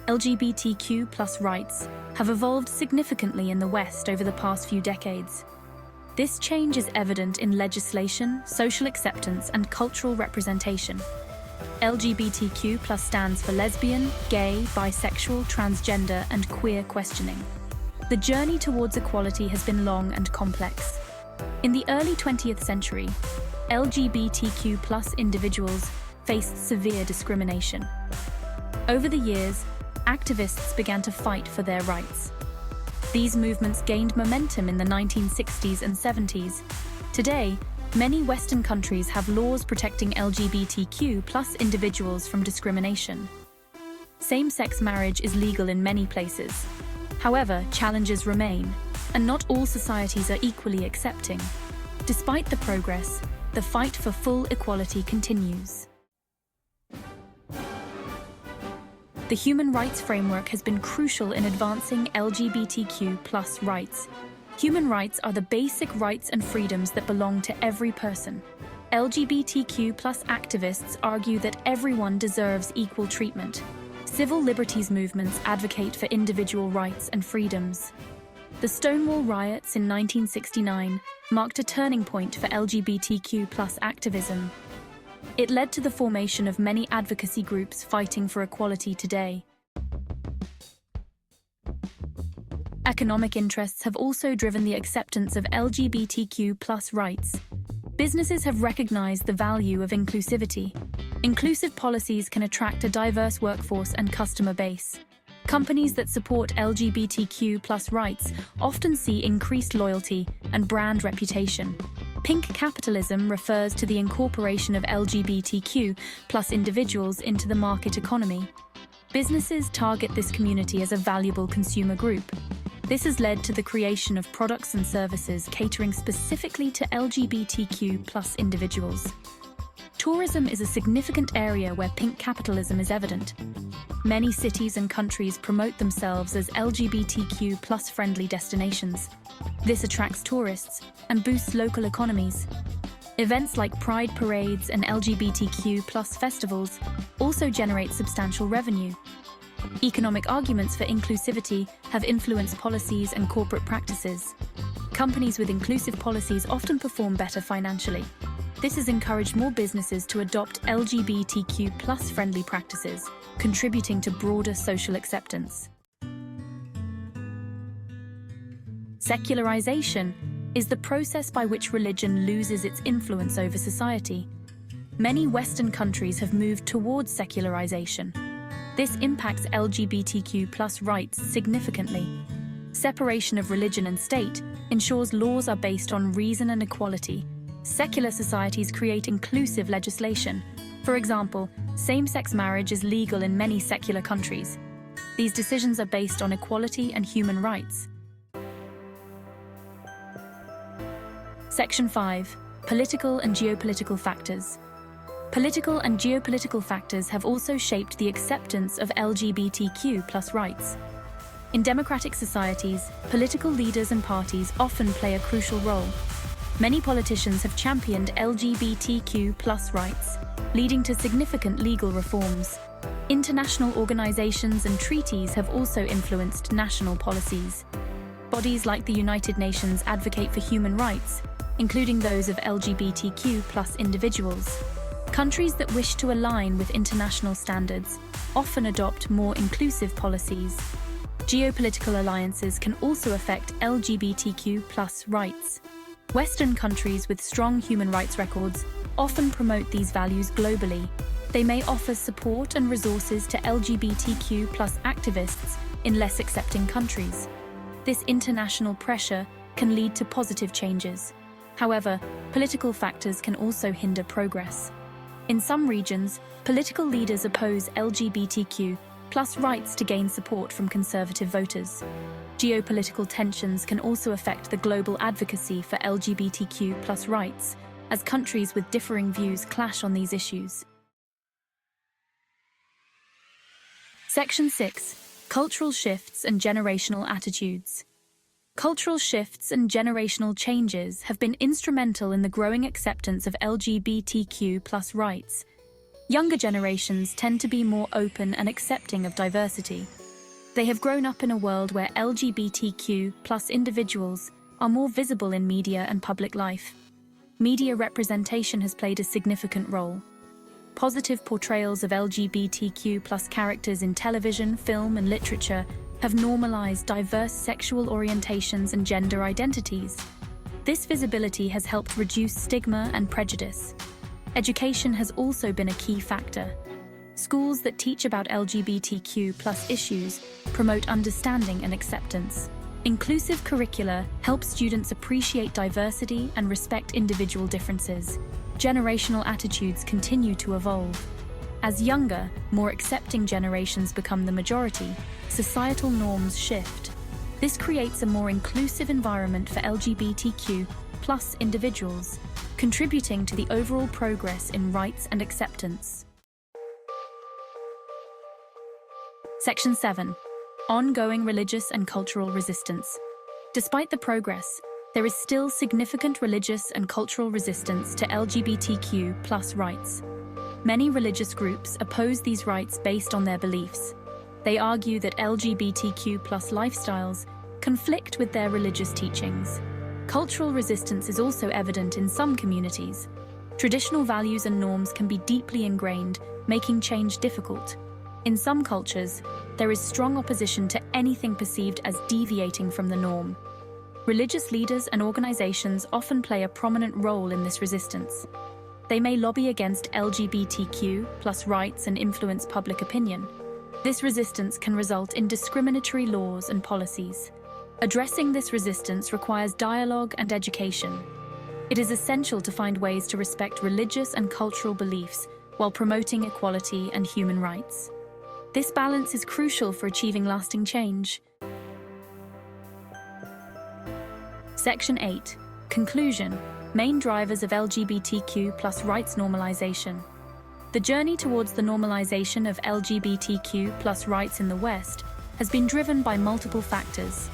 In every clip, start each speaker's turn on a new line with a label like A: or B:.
A: LGBTQ+ rights have evolved significantly in the West over the past few decades. This change is evident in legislation, social acceptance, and cultural representation. LGBTQ+ stands for lesbian, gay, bisexual, transgender, and queer questioning. The journey towards equality has been long and complex. In the early 20th century, LGBTQ+ individuals faced severe discrimination. Over the years, activists began to fight for their rights. These movements gained momentum in the 1960s and 70s. Today, many Western countries have laws protecting LGBTQ+ individuals from discrimination. Same-sex marriage is legal in many places. However, challenges remain, and not all societies are equally accepting. Despite the progress, the fight for full equality continues. The human rights framework has been crucial in advancing LGBTQ+ rights. Human rights are the basic rights and freedoms that belong to every person. LGBTQ+ activists argue that everyone deserves equal treatment. Civil liberties movements advocate for individual rights and freedoms. The Stonewall riots in 1969 marked a turning point for LGBTQ+ activism. It led to the formation of many advocacy groups fighting for equality today. Economic interests have also driven the acceptance of LGBTQ+ rights. Businesses have recognized the value of inclusivity. Inclusive policies can attract a diverse workforce and customer base. Companies that support LGBTQ+ rights often see increased loyalty and brand reputation. Pink capitalism refers to the incorporation of LGBTQ+ individuals into the market economy. Businesses target this community as a valuable consumer group. This has led to the creation of products and services catering specifically to LGBTQ+ individuals. Tourism is a significant area where pink capitalism is evident. Many cities and countries promote themselves as LGBTQ+ friendly destinations. This attracts tourists and boosts local economies. Events like pride parades and LGBTQ+ festivals also generate substantial revenue. Economic arguments for inclusivity have influenced policies and corporate practices. Companies with inclusive policies often perform better financially. This has encouraged more businesses to adopt LGBTQ+ friendly practices, contributing to broader social acceptance. Secularization is the process by which religion loses its influence over society. Many Western countries have moved towards secularization. This impacts LGBTQ+ rights significantly. Separation of religion and state ensures laws are based on reason and equality. Secular societies create inclusive legislation. For example, same-sex marriage is legal in many secular countries. These decisions are based on equality and human rights. Section 5. Political and geopolitical factors. Political and geopolitical factors have also shaped the acceptance of LGBTQ+ rights. In democratic societies, political leaders and parties often play a crucial role. Many politicians have championed LGBTQ+ rights, leading to significant legal reforms. International organizations and treaties have also influenced national policies. Bodies like the United Nations advocate for human rights, including those of LGBTQ+ individuals. Countries that wish to align with international standards often adopt more inclusive policies. Geopolitical alliances can also affect LGBTQ+ rights. Western countries with strong human rights records often promote these values globally. They may offer support and resources to LGBTQ+ activists in less accepting countries. This international pressure can lead to positive changes. However, political factors can also hinder progress. In some regions, political leaders oppose LGBTQ+ rights to gain support from conservative voters. Geopolitical tensions can also affect the global advocacy for LGBTQ+ rights, as countries with differing views clash on these issues. Section 6. Cultural shifts and generational attitudes. Cultural shifts and generational changes have been instrumental in the growing acceptance of LGBTQ+ rights. Younger generations tend to be more open and accepting of diversity. They have grown up in a world where LGBTQ plus individuals are more visible in media and public life. Media representation has played a significant role. Positive portrayals of LGBTQ plus characters in television, film, and literature have normalized diverse sexual orientations and gender identities. This visibility has helped reduce stigma and prejudice. Education has also been a key factor. Schools that teach about LGBTQ plus issues promote understanding and acceptance. Inclusive curricula help students appreciate diversity and respect individual differences. Generational attitudes continue to evolve. As younger, more accepting generations become the majority, societal norms shift. This creates a more inclusive environment for LGBTQ plus individuals, contributing to the overall progress in rights and acceptance. Section 7. Ongoing religious and cultural resistance. Despite the progress, there is still significant religious and cultural resistance to LGBTQ plus rights. Many religious groups oppose these rights based on their beliefs. They argue that LGBTQ plus lifestyles conflict with their religious teachings. Cultural resistance is also evident in some communities. Traditional values and norms can be deeply ingrained, making change difficult. In some cultures, there is strong opposition to anything perceived as deviating from the norm. Religious leaders and organizations often play a prominent role in this resistance. They may lobby against LGBTQ plus rights and influence public opinion. This resistance can result in discriminatory laws and policies. Addressing this resistance requires dialogue and education. It is essential to find ways to respect religious and cultural beliefs while promoting equality and human rights. This balance is crucial for achieving lasting change. Section 8. Conclusion. Main drivers of LGBTQ plus rights normalization. The journey towards the normalization of LGBTQ plus rights in the West has been driven by multiple factors.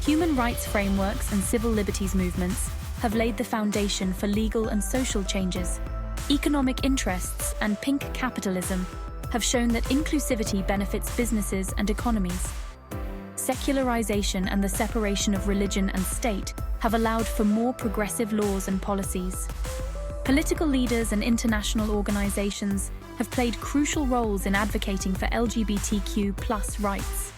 A: Human rights frameworks and civil liberties movements have laid the foundation for legal and social changes. Economic interests and pink capitalism have shown that inclusivity benefits businesses and economies. Secularization and the separation of religion and state have allowed for more progressive laws and policies. Political leaders and international organizations have played crucial roles in advocating for LGBTQ plus rights.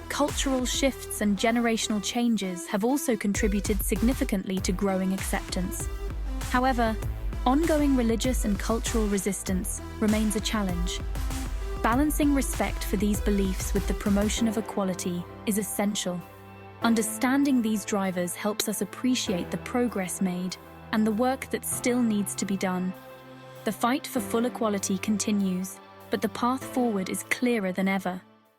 A: Cultural shifts and generational changes have also contributed significantly to growing acceptance. However, ongoing religious and cultural resistance remains a challenge. Balancing respect for these beliefs with the promotion of equality is essential. Understanding these drivers helps us appreciate the progress made and the work that still needs to be done. The fight for full equality continues, but the path forward is clearer than ever.